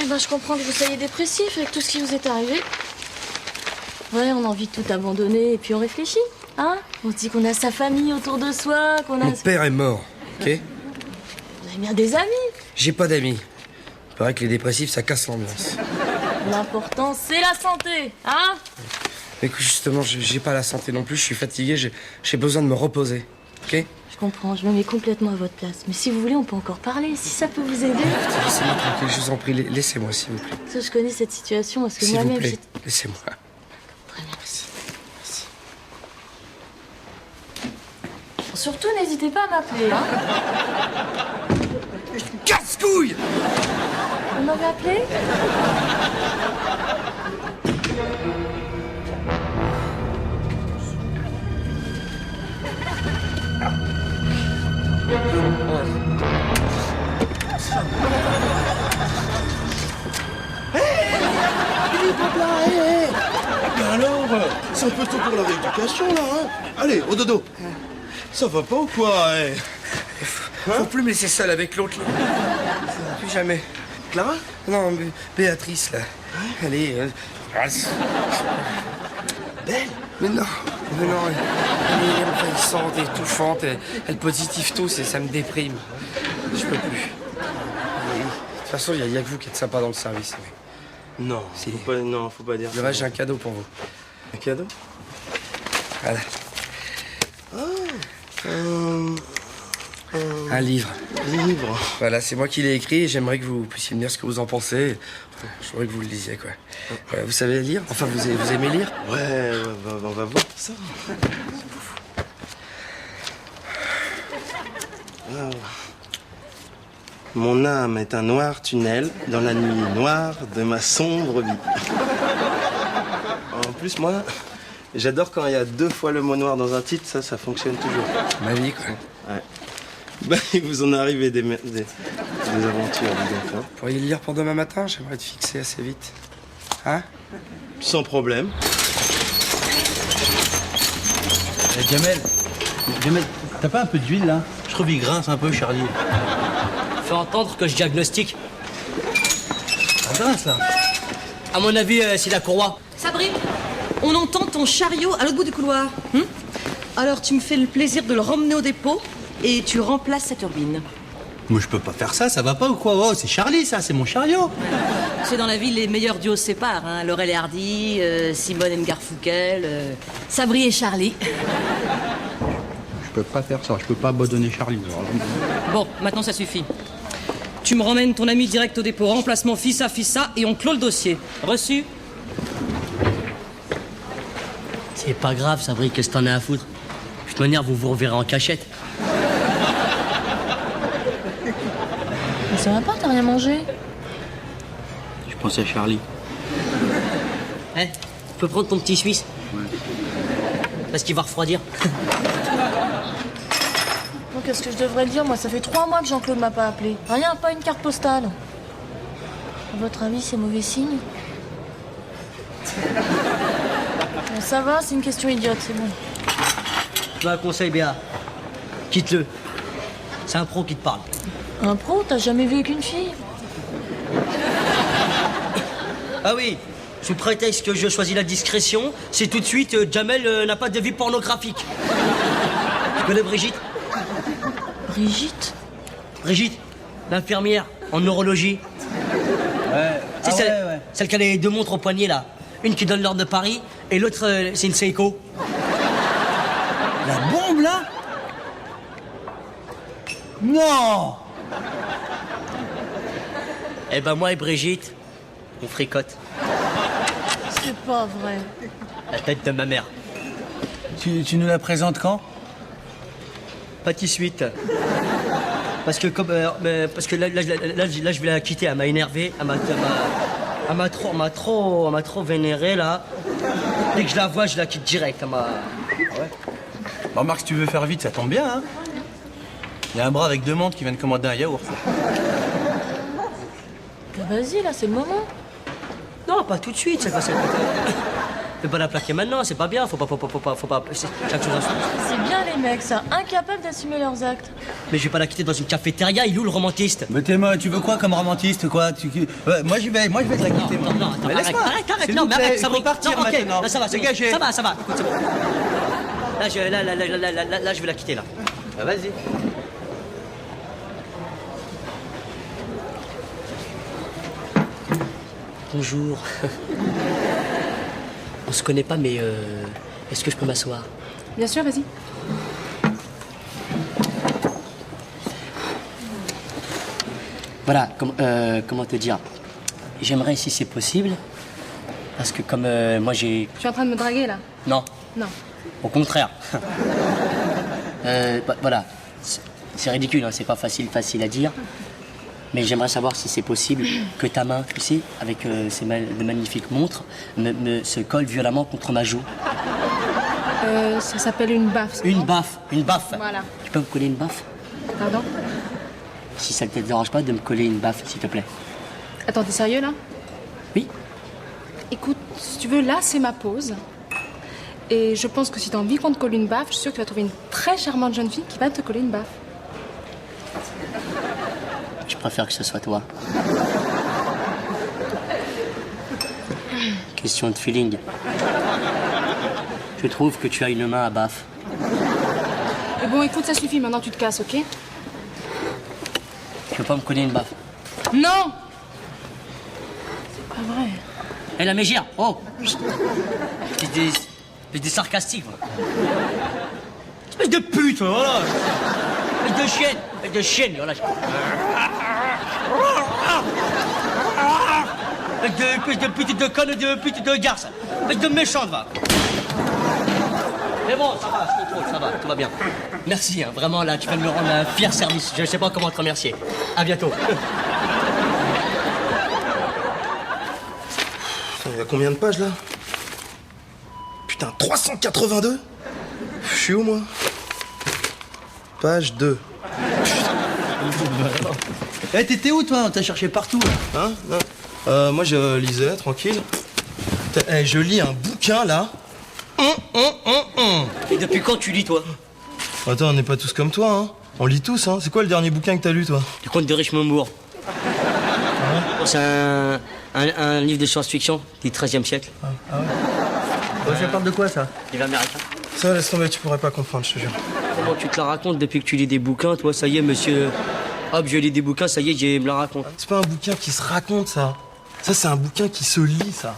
Ben, je comprends que vous soyez dépressif avec tout ce qui vous est arrivé. Ouais, on a envie de tout abandonner et puis on réfléchit, hein. On se dit qu'on a sa famille autour de soi, qu'on a... Mon père est mort, ok? Vous avez bien des amis. J'ai pas d'amis. Il paraît que les dépressifs, ça casse l'ambiance. L'important, c'est la santé, hein. Mais écoute, justement, j'ai pas la santé non plus, je suis fatigué, j'ai besoin de me reposer, ok? Je comprends, je me mets complètement à votre place. Mais si vous voulez, on peut encore parler, si ça peut vous aider. Laissez-moi tranquille, je vous en prie, laissez-moi, s'il vous plaît. Parce que je connais cette situation, parce que S'il vous moi-même, plaît, j'ai... laissez-moi. Très bien. Merci. Merci. Surtout, n'hésitez pas à m'appeler, hein. Casse-couille! Vous m'avez appelé? Mais alors, c'est un peu tôt pour la rééducation, là, hein. Allez, au dodo. Ça va pas ou quoi, eh? Faut plus me laisser seul avec l'autre, là. Plus jamais. Clara? Non, mais Béatrice, là. Elle est... Belle? Mais non, elle est envahissante, étouffante, elle positive tout, ça me déprime. Je peux plus. De toute façon, il y a que vous qui êtes sympa dans le service. Non, Si. faut pas dire Le reste, j'ai un cadeau pour vous. Un cadeau? Voilà. Un livre. Livre. Voilà, c'est moi qui l'ai écrit et j'aimerais que vous puissiez me dire ce que vous en pensez. Enfin, je voudrais que vous le lisiez, quoi. Vous savez lire? Enfin, vous aimez lire? Ouais, on va voir ça. Ah. Mon âme est un noir tunnel dans la nuit noire de ma sombre vie. En plus, moi, j'adore quand il y a 2 fois le mot noir dans un titre, ça fonctionne toujours. Ma vie, quoi. Ouais. Bah, il vous en est arrivé des aventures, dis donc, hein. Vous pourriez le lire pour demain matin? J'aimerais être fixé assez vite. Hein? Sans problème. Jamel, t'as pas un peu d'huile là? Je trouve qu'il grince un peu, Charlie. Faut entendre que je diagnostique. Ça grince là. À mon avis, c'est la courroie. Sabri, on entend ton chariot à l'autre bout du couloir. Alors tu me fais le plaisir de le ramener au dépôt et tu remplaces sa turbine. Moi je peux pas faire ça, ça va pas ou quoi? Oh, c'est Charlie ça, c'est mon chariot. C'est dans la vie, les meilleurs duos se séparent. Hein. Laurel et Hardy, Simone et Garfunkel, Sabri et Charlie. Je peux pas faire ça, je peux pas abandonner Charlie. Bon, maintenant ça suffit. Tu me ramènes ton ami direct au dépôt, remplacement fissa, et on clôt le dossier. Reçu? C'est pas grave, Sabri, qu'est-ce que t'en as à foutre? De toute manière, vous vous reverrez en cachette. Mais ça va pas, t'as rien mangé? Je pensais à Charlie. Hein? Tu peux prendre ton petit Suisse? Ouais. Parce qu'il va refroidir. Bon, qu'est-ce que je devrais dire? Moi, ça fait 3 mois que Jean-Claude m'a pas appelé. Rien, pas une carte postale. À votre avis, c'est mauvais signe? Bon, ça va, c'est une question idiote, c'est bon. Je te un conseil, Béa. Quitte-le. C'est un pro qui te parle. Un pro? T'as jamais vu avec une fille? Ah oui, sous prétexte que je choisis la discrétion, c'est tout de suite Jamel n'a pas de vie pornographique. Tu connais Brigitte? Brigitte? Brigitte, l'infirmière en neurologie. Ouais. C'est celle qui a les 2 montres au poignet là. Une qui donne l'heure de Paris et l'autre c'est une Seiko. La bombe là? Non! Eh ben moi et Brigitte, on fricote. C'est pas vrai. La tête de ma mère. Tu nous la présentes quand? Pas de suite. Parce que comme parce que là, je vais la quitter. Elle m'a énervé. Elle m'a trop vénéré là. Dès que je la vois, je la quitte direct. Elle m'a... Ouais. Bon, Marc, si tu veux faire vite, ça tombe bien, hein? Il y a un bras avec 2 montres qui vient de commander un yaourt. Vas-y, là, c'est le moment. Non, pas tout de suite. C'est pas ça. Fais pas la plaquer maintenant, c'est pas bien, faut pas, chaque chose à son. C'est bien les mecs, ça, incapables d'assumer leurs actes. Mais je vais pas la quitter dans une cafétéria, il est où le romantiste? Mais tu veux quoi comme romantiste, quoi? Ouais, moi je vais te la quitter, moi. Non, attends, Mais arrête, laisse-moi. arrête, S'il non, vous mais plaît, arrête, il ça faut partir non, ok, maintenant. là, ça va, c'est bon. Dégagez. Ça va, écoute, c'est bon. Là, je vais la quitter, là. Ah, vas-y. Bonjour. On se connaît pas, mais est-ce que je peux m'asseoir? Bien sûr, vas-y. Voilà, comment te dire? J'aimerais, si c'est possible, parce que comme moi j'ai... Tu es en train de me draguer, là? Non, Non. au contraire. Voilà, c'est ridicule, hein, c'est pas facile à dire. Mais j'aimerais savoir si c'est possible que ta main, tu sais, avec de magnifiques montres, se colle violemment contre ma joue. Ça s'appelle une baffe. Une baffe. Voilà. Tu peux me coller une baffe? Pardon? Si ça ne te dérange pas de me coller une baffe, s'il te plaît. Attends, t'es sérieux, là? Oui? Écoute, si tu veux, là, c'est ma pause. Et je pense que si t'as envie qu'on te colle une baffe, je suis sûre que tu vas trouver une très charmante jeune fille qui va te coller une baffe. Je préfère que ce soit toi. Question de feeling. Je trouve que tu as une main à baffe. Mais bon, écoute, ça suffit, maintenant tu te casses, ok? Tu veux pas me coller une baffe? Non! C'est pas vrai. Hé, la mégère! Oh! J'étais sarcastique, moi. Espèce de pute, voilà! Espèce de chienne, voilà. Espèce de pute de conne, de pute de garce. Espèce de méchante, va. Mais bon, ça va, je contrôle, ça va, tout va bien. Merci, hein, vraiment, là, tu vas me rendre un fier service. Je sais pas comment te remercier. À bientôt. Il y a combien de pages, là? Putain, 382? Je suis où, moi? Page 2. Eh, t'étais où, toi? On t'a cherché partout, là. Hein? Non. Moi, je lisais, tranquille. Eh, je lis un bouquin, là. Et depuis quand tu lis, toi? Attends, on n'est pas tous comme toi, hein. On lit tous, hein. C'est quoi le dernier bouquin que t'as lu, toi? Du conte de Richemont-Bourg. C'est un livre de science-fiction du XIIIe siècle. Ça parle de quoi, ça? Livre américain. Ça, laisse tomber, tu pourrais pas comprendre, je te jure. Comment tu te la racontes depuis que tu lis des bouquins, toi? Ça y est, monsieur. Hop, je lis des bouquins, ça y est, je me la raconte. C'est pas un bouquin qui se raconte, ça. Ça, c'est un bouquin qui se lit, ça.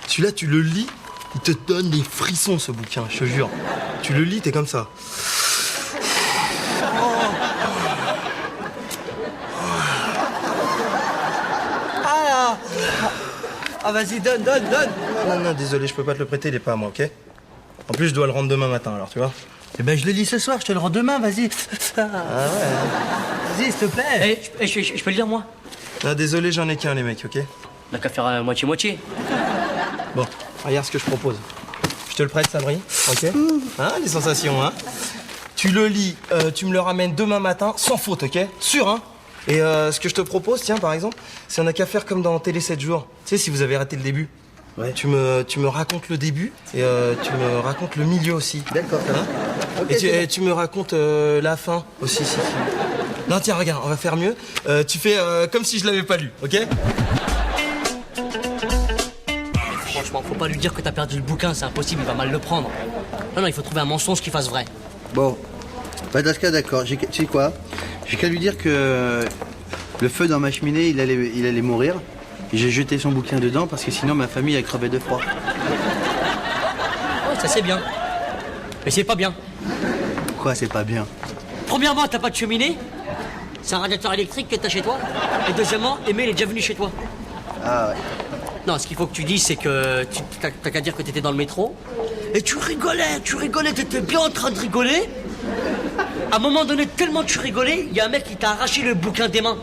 Celui-là, tu le lis, il te donne des frissons, ce bouquin, je te jure. Tu le lis, t'es comme ça. Ah, vas-y, donne. Non, désolé, je peux pas te le prêter, il est pas à moi, ok? En plus, je dois le rendre demain matin, alors, tu vois? Eh ben, je le lis ce soir, je te le rends demain, vas-y. Ah ouais. Vas-y, s'il te plaît. Je peux le lire, moi? Ah, désolé, j'en ai qu'un, les mecs, ok? On n'a qu'à faire moitié-moitié. Bon, regarde ce que je propose. Je te le prête, Sabri, ok? Hein, les sensations, hein? Tu le lis, tu me le ramènes demain matin, sans faute, ok? Sûr, hein? Et ce que je te propose, tiens, par exemple, c'est on n'a qu'à faire comme dans Télé 7 jours. Tu sais, si vous avez raté le début. Ouais. Tu me racontes le début et tu me racontes le milieu aussi. D'accord, ça va. Okay, et tu me racontes la fin aussi, si. Non, tiens, regarde, on va faire mieux. Tu fais comme si je l'avais pas lu, ok? Franchement, faut pas lui dire que t'as perdu le bouquin, c'est impossible, il va mal le prendre. Non, il faut trouver un mensonge qui fasse vrai. Bon, bah dans ce cas, d'accord. Tu sais quoi? J'ai qu'à lui dire que le feu dans ma cheminée, il allait mourir. Et j'ai jeté son bouquin dedans parce que sinon ma famille a crevé de froid. Oh, ça c'est bien. Mais c'est pas bien. Quoi, c'est pas bien? Premièrement, t'as pas de cheminée. C'est un radiateur électrique que t'as chez toi. Et deuxièmement, Aimé, il est déjà venu chez toi. Ah ouais. Non, ce qu'il faut que tu dises, c'est que t'as qu'à dire que t'étais dans le métro. Et tu rigolais, t'étais bien en train de rigoler. À un moment donné, tellement tu rigolais, il y a un mec qui t'a arraché le bouquin des mains.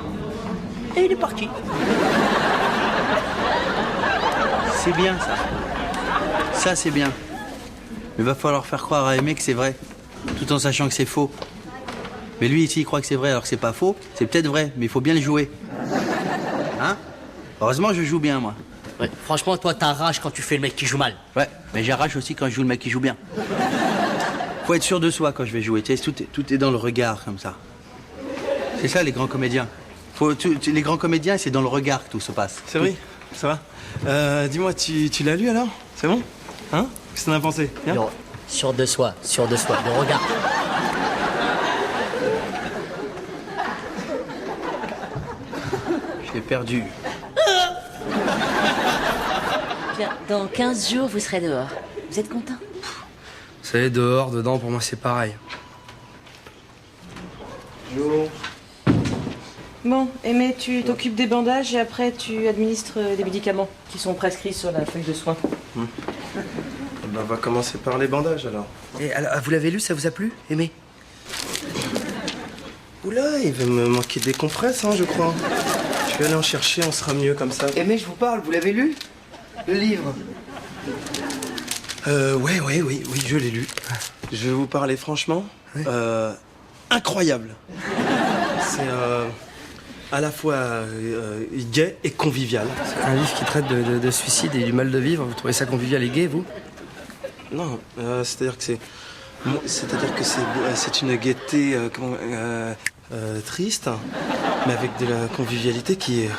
Et il est parti. C'est bien ça. Ça c'est bien. Mais va falloir faire croire à Aimé que c'est vrai, tout en sachant que c'est faux. Mais lui ici il croit que c'est vrai alors que c'est pas faux, c'est peut-être vrai, mais il faut bien le jouer. Hein? Heureusement je joue bien moi. Ouais, franchement, toi, t'arraches quand tu fais le mec qui joue mal. Ouais, mais j'arrache aussi quand je joue le mec qui joue bien. Faut être sûr de soi quand je vais jouer. Tu sais, tout est dans le regard, comme ça. C'est ça, les grands comédiens. Les grands comédiens, c'est dans le regard que tout se passe. C'est vrai, ça va. Dis-moi, tu l'as lu alors? C'est bon? Hein? Qu'est-ce que t'en as pensé? Bien? Non, sûr de soi, le regard. J'ai perdu. Bien, dans 15 jours, vous serez dehors. Vous êtes content? Vous savez, dehors, dedans, pour moi, c'est pareil. Bon, Aimé, tu t'occupes des bandages et après tu administres des médicaments qui sont prescrits sur la feuille de soins. On va commencer par les bandages alors. Et alors, vous l'avez lu, ça vous a plu, Aimé? Oula, il va me manquer des compresses, hein, je crois. Je vais aller en chercher, on sera mieux comme ça. Aimé, je vous parle, vous l'avez lu? Le livre? Oui, je l'ai lu. Je vais vous parler franchement. Oui. Incroyable. C'est à la fois gai et convivial. C'est un livre qui traite de suicide et du mal de vivre. Vous trouvez ça convivial et gai, vous? Non, c'est-à-dire que c'est une gaieté triste, mais avec de la convivialité qui est...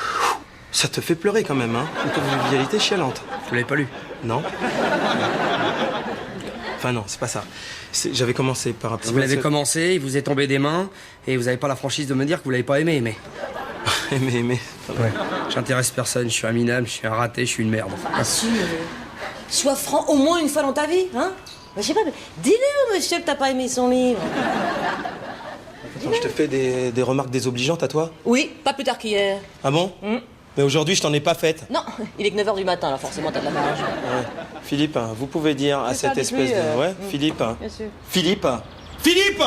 Ça te fait pleurer quand même, hein. Une convivialité chialante. Vous l'avez pas lu? Non. Enfin non, c'est pas ça. J'avais commencé par un petit... Vous l'avez commencé, il vous est tombé des mains, et vous n'avez pas la franchise de me dire que vous l'avez pas aimé, Aimé. mais... Ouais. J'intéresse personne, je suis un minable, je suis un raté, je suis une merde. Assure. Sois franc au moins une fois dans ta vie, hein? Je sais pas, mais dis-le au monsieur que t'as pas aimé son livre. Attends, je te fais des remarques désobligeantes à toi? Oui, pas plus tard qu'hier. Ah bon? Mais aujourd'hui, je t'en ai pas faite. Non, il est que 9h du matin, alors forcément t'as de la marge. Ouais. Philippe, vous pouvez dire à cette espèce de... Ouais, Philippe. Bien sûr. Philippe. Philippe,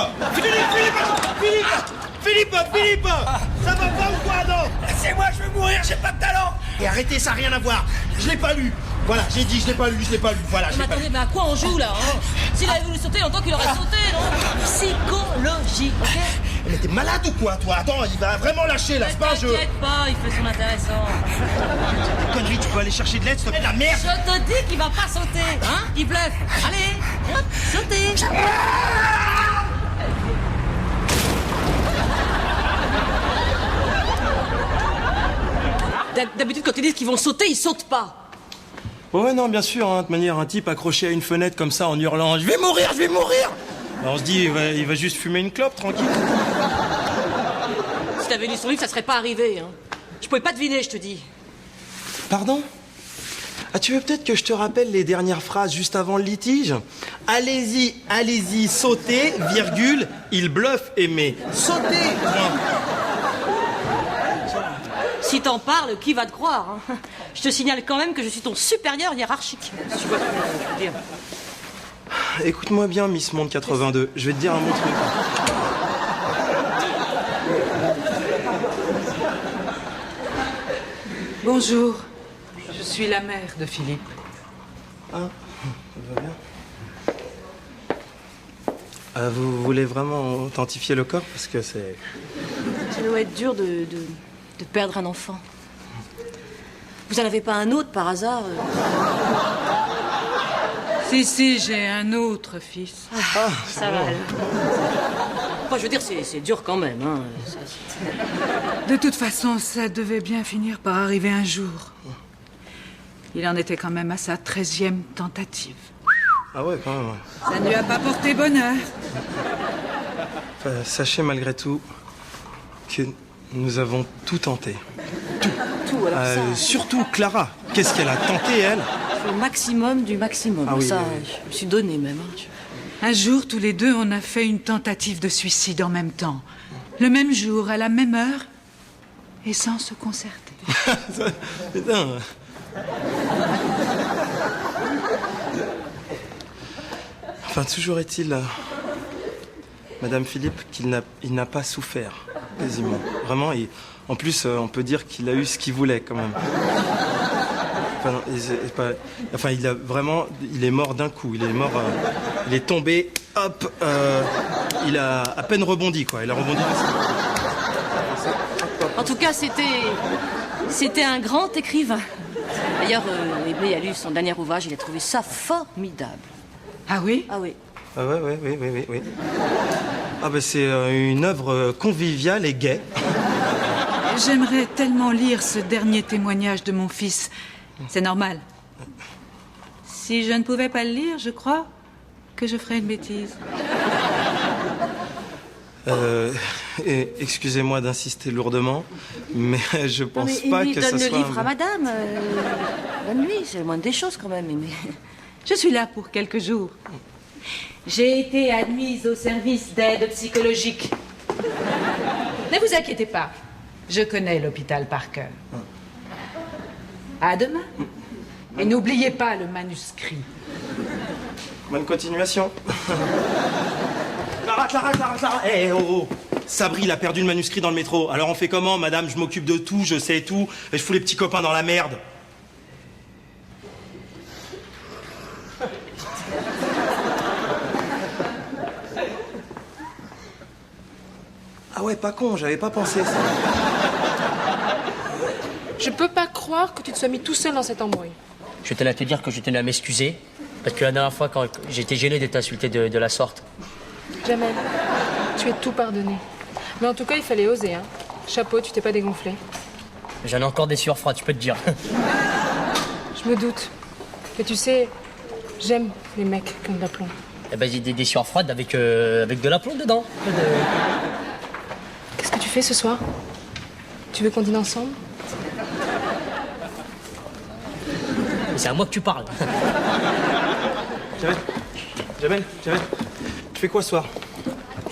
ça va pas ou quoi, non? Laissez-moi, je vais mourir, j'ai pas de talent. Et arrêtez, ça n'a rien à voir. Je l'ai pas lu. Voilà, j'ai dit, je l'ai pas lu. Voilà, Mais attendez, mais à quoi on joue là, hein? S'il avait voulu sauter, longtemps qu'il aurait sauté, non? Psychologie, ok? Mais t'es malade ou quoi, toi? Attends, il va vraiment lâcher, là, c'est pas un jeu. T'inquiète pas, il fait son intéressant. Connerie, tu peux aller chercher de l'aide, s'il te plaît, la merde. Je te dis qu'il va pas sauter, hein? Il bluffe. Allez, hop, sautez. D'habitude, quand ils disent qu'ils vont sauter, ils sautent pas. Ouais, non, bien sûr, hein, de toute manière, un type accroché à une fenêtre comme ça en hurlant « Je vais mourir !» Alors on se dit, il va juste fumer une clope, tranquille. Si t'avais lu son livre, ça serait pas arrivé, hein. Je pouvais pas deviner, je te dis. Pardon? Ah, tu veux peut-être que je te rappelle les dernières phrases juste avant le litige? Allez-y, sautez, virgule, il bluffe, Aimé. Sautez! Si t'en parles, qui va te croire, hein? Je te signale quand même que je suis ton supérieur hiérarchique. Tu vois ce que je veux dire. Écoute-moi bien, Miss Monde 82, je vais te dire un bon truc. Bonjour, je suis la mère de Philippe. Ah, ça va bien. Vous voulez vraiment authentifier le corps? Parce que c'est... Ça doit être dur de perdre un enfant. Vous en avez pas un autre par hasard? Si, j'ai un autre fils. Ça va. Enfin, je veux dire, c'est dur quand même, hein. De toute façon, ça devait bien finir par arriver un jour. Il en était quand même à sa 13e tentative. Ah ouais, quand même. Ouais. Ça ne lui a pas porté bonheur. Enfin, sachez malgré tout que nous avons tout tenté. Tout, alors ça... Surtout Clara. Qu'est-ce qu'elle a tenté, elle? Le maximum du maximum. Ah oui, ça, oui. je me suis donné même. Hein. Un jour, tous les deux, on a fait une tentative de suicide en même temps. Le même jour, à la même heure, et sans se concerter. Putain. Enfin, toujours est-il, Madame Philippe, qu'il n'a pas souffert, quasiment. Vraiment, en plus, on peut dire qu'il a eu ce qu'il voulait, quand même. Enfin, non, il est mort d'un coup. Il est mort, il est tombé, hop, il a à peine rebondi, quoi. Il a rebondi. En tout cas, c'était un grand écrivain. D'ailleurs, Aimé a lu son dernier ouvrage, il a trouvé ça formidable. Ah oui? Ah oui. Ah ouais, oui. Ah ben c'est une œuvre conviviale et gaie. J'aimerais tellement lire ce dernier témoignage de mon fils. C'est normal. Si je ne pouvais pas le lire, je crois que je ferais une bêtise. Excusez-moi d'insister lourdement, mais je pense Non, pas mais que ça donne soit... le livre à madame. Donne-lui, c'est le moindre des choses quand même, Aimé. Je suis là pour quelques jours. J'ai été admise au service d'aide psychologique. Ne vous inquiétez pas, je connais l'hôpital par cœur. À demain. Et n'oubliez pas le manuscrit. Bonne continuation. Clara. Oh. Sabri, il a perdu le manuscrit dans le métro. Alors on fait comment, madame? Je m'occupe de tout, je sais tout, et je fous les petits copains dans la merde. Ah ouais, pas con, j'avais pas pensé ça. Je peux pas croire que tu te sois mis tout seul dans cette embrouille. Je tenais à te dire que je tenais à m'excuser. Parce que la dernière fois, quand j'étais gêné d'être insulté de la sorte. Jamel, tu es tout pardonné. Mais en tout cas, il fallait oser, hein. Chapeau, tu t'es pas dégonflé. J'en ai encore des sueurs froides, tu peux te dire. Je me doute. Mais tu sais, j'aime les mecs comme d'aplomb. Eh ben, j'ai des sueurs froides avec de l'aplomb dedans. Qu'est-ce que tu fais ce soir? Tu veux qu'on dîne ensemble? C'est à moi que tu parles. Jamel, tu fais quoi ce soir?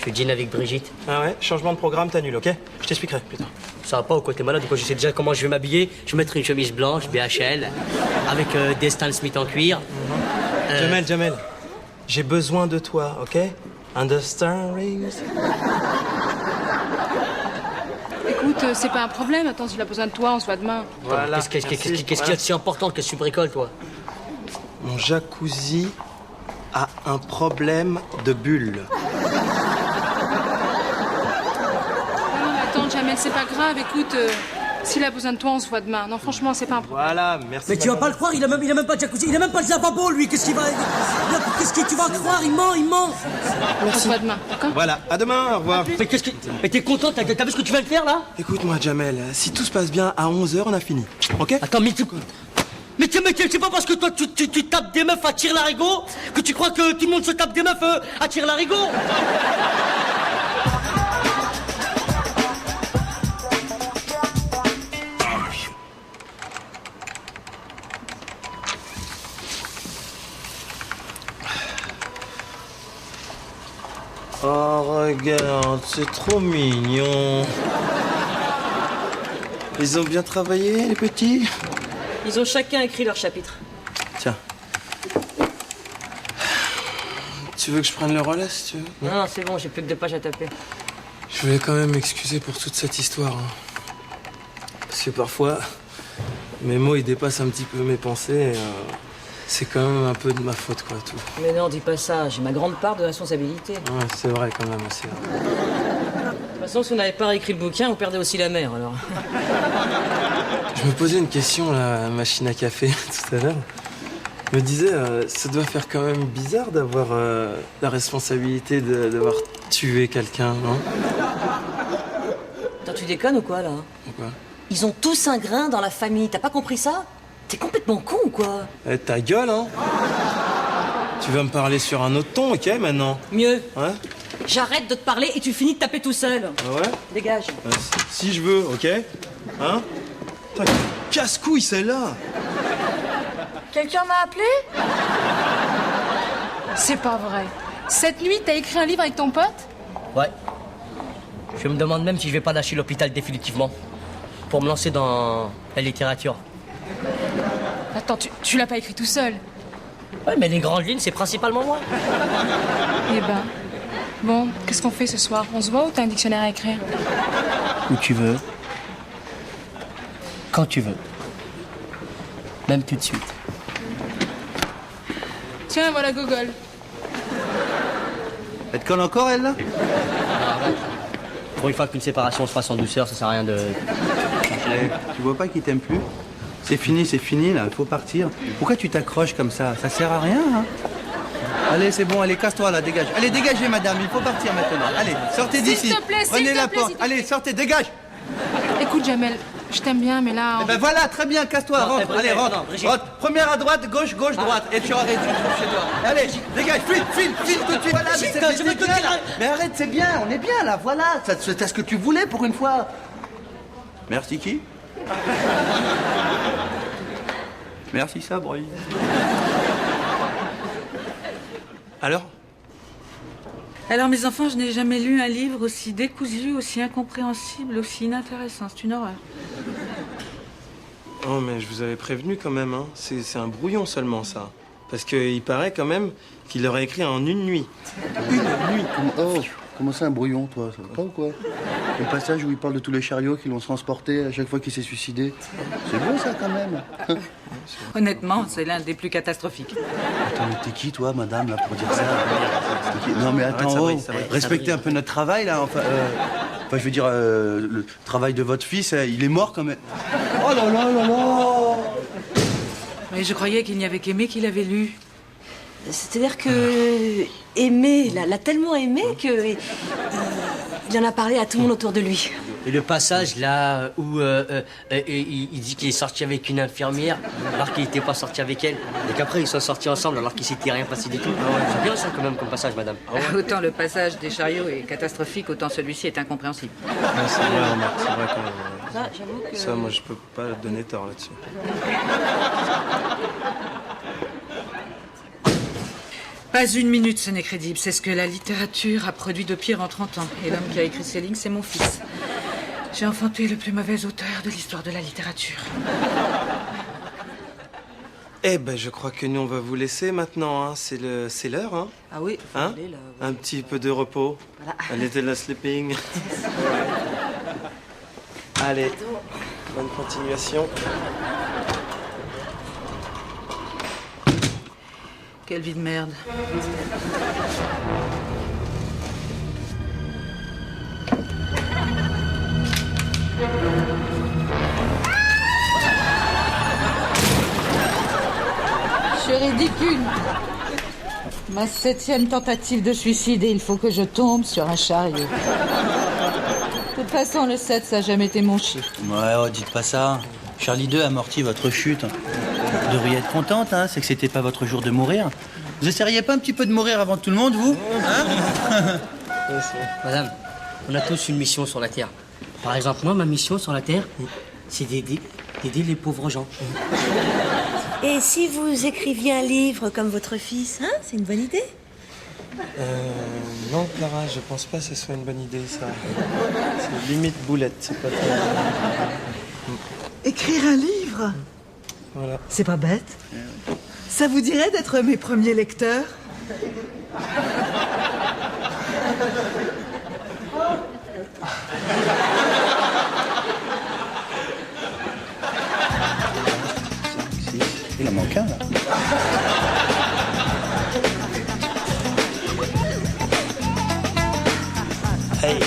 Je dîne avec Brigitte. Ah ouais, changement de programme, t'annules, ok? Je t'expliquerai plus tard. Ça va pas ou quoi? T'es malade ou quoi? Je sais déjà comment je vais m'habiller. Je vais mettre une chemise blanche, BHL, avec des Stan Smith en cuir. Jamel, j'ai besoin de toi, ok? Understand, rings? Écoute, c'est pas un problème. Attends, si tu as besoin de toi, on se voit demain. Voilà. Qu'est-ce qu'il y a de si important? Qu'est-ce que tu bricoles, toi? Mon jacuzzi a un problème de bulle. Non, mais attends, Jamel, c'est pas grave. Écoute, s'il a besoin de toi, on se voit demain. Non, franchement, c'est pas un problème. Voilà, merci. Mais tu vas pas le croire, il a même pas de jacuzzi, il a même pas de lavabo, lui. Qu'est-ce qu'il va... Qu'est-ce que tu vas croire? Il ment. On se voit demain, d'accord? Voilà, à demain, au revoir. Mais t'es content? T'as vu ce que tu viens de faire, là? Écoute-moi, Jamel, si tout se passe bien, à 11h, on a fini, ok? Attends, mais c'est pas parce que toi, tu tapes des meufs à tire-larigot que tu crois que tout le monde se tape des meufs à tire-larigot? Oh, regarde, c'est trop mignon. Ils ont bien travaillé, les petits? Ils ont chacun écrit leur chapitre. Tiens. Tu veux que je prenne le relais, si tu veux? Non, c'est bon, j'ai plus que 2 pages à taper. Je voulais quand même m'excuser pour toute cette histoire. Parce que parfois, mes mots, ils dépassent un petit peu mes pensées. Et, c'est quand même un peu de ma faute, quoi, tout. Mais non, dis pas ça, j'ai ma grande part de responsabilité. De Ouais, c'est vrai, quand même, c'est vrai. toute façon, si on n'avait pas réécrit le bouquin, on perdait aussi la mer, alors. Je me posais une question, là, à la machine à café, tout à l'heure. Je me disais, ça doit faire quand même bizarre d'avoir la responsabilité d'avoir tué quelqu'un, non? Attends, tu déconnes ou quoi, là? Pourquoi? Ils ont tous un grain dans la famille, t'as pas compris ça? T'es complètement con ou quoi? Eh, ta gueule, hein? Tu vas me parler sur un autre ton, ok, maintenant? Mieux, Ouais? j'arrête de te parler et tu finis de taper tout seul. Ah ouais? Dégage. Si je veux, ok? Hein? Putain, casse-couille, celle-là! Quelqu'un m'a appelé? C'est pas vrai. Cette nuit, t'as écrit un livre avec ton pote? Ouais. Je me demande même si je vais pas lâcher l'hôpital définitivement. Pour me lancer dans la littérature. Attends, tu l'as pas écrit tout seul? Ouais, mais les grandes lignes, c'est principalement moi. Eh ben. Bon, qu'est-ce qu'on fait ce soir? On se voit ou t'as un dictionnaire à écrire? Où tu veux. Quand tu veux. Même tout de suite. Tiens, voilà Gogol. Elle te colle encore, elle, là? Pour une fois qu'une séparation se fasse en douceur, ça sert à rien de... Tu vois pas qu'il t'aime plus? C'est fini, là, il faut partir. Pourquoi tu t'accroches comme ça? Ça sert à rien, hein? Allez, c'est bon, allez, casse-toi, là, dégage. Allez, dégagez, madame, il faut partir maintenant. Allez, sortez d'ici. S'il te plaît, s'il Prenez te la plaît, porte. s'il te Allez, sortez, dégage. Écoute, Jamel, je t'aime bien, mais là... Eh ben voilà, très bien, casse-toi, rentre. Brigitte, Allez, rentre. non, Brigitte. Rentre. Première à droite, gauche, droite. Et tu arrêtes, tu trouves chez toi. Allez, dégage, file tout de suite. Voilà, mais Brigitte, je veux te bien, dire- là. Mais arrête, c'est bien, on est bien, là, voilà. C'était ce que tu voulais pour une fois. Merci qui? Merci Sabri. Alors? Alors, mes enfants, je n'ai jamais lu un livre aussi décousu, aussi incompréhensible, aussi inintéressant. C'est une horreur. Oh, mais je vous avais prévenu quand même, hein. C'est un brouillon seulement, ça. Parce qu'il paraît quand même qu'il l'aurait écrit en une nuit. Comment ça, un brouillon, toi? Ça va pas ou quoi? Le passage où il parle de tous les chariots qui l'ont transporté à chaque fois qu'il s'est suicidé. C'est beau, ça, quand même. Honnêtement, c'est l'un des plus catastrophiques. Attends, mais t'es qui, toi, madame, là, pour dire ça? T'es qui? Non, mais attends, Arrête, Sabri, Respectez un peu notre travail, là. Enfin, je veux dire, le travail de votre fils, il est mort quand même. Oh là là là là! Mais je croyais qu'il n'y avait qu'Aimé qui l'avait lu. C'est-à-dire que Aimé l'a tellement aimé que il en a parlé à tout le monde autour de lui. Et le passage là où il dit qu'il est sorti avec une infirmière alors qu'il n'était pas sorti avec elle et qu'après ils sont sortis ensemble alors qu'il s'était rien passé du tout. C'est bien ça quand même comme passage, madame. Autant le passage des chariots est catastrophique, autant celui-ci est incompréhensible. Ouais, c'est vrai, remarque, c'est vrai quand même. Ça, j'avoue que... Ça, moi, je peux pas te donner tort là-dessus. Pas une minute, ce n'est crédible. C'est ce que la littérature a produit de pire en 30 ans. Et l'homme qui a écrit ces lignes, c'est mon fils. J'ai enfanté le plus mauvais auteur de l'histoire de la littérature. Eh ben, je crois que nous, on va vous laisser maintenant, hein. C'est l'heure, hein. Ah oui, faut Hein? aller, là. Un petit peu de repos. Voilà. A little sleeping. Allez, bonne continuation. Quelle vie de merde. Je suis ridicule. Ma 7e tentative de suicide et il faut que je tombe sur un chariot. De toute façon, le 7, ça n'a jamais été mon chiffre. Ouais, oh, dites pas ça. Charlie 2 a amorti votre chute. Vous devriez être contente, hein. C'est que c'était pas votre jour de mourir. Vous essayeriez pas un petit peu de mourir avant tout le monde, vous? Hein? Madame, on a tous une mission sur la Terre. Par exemple, moi, ma mission sur la Terre, c'est d'aider les pauvres gens. Et si vous écriviez un livre comme votre fils, hein? C'est une bonne idée. Non, Clara, je pense pas que ce soit une bonne idée, ça. C'est limite boulette, c'est pas très... Écrire un livre? Voilà. C'est pas bête. Ça vous dirait d'être mes premiers lecteurs? Il en manque un, là. Hey.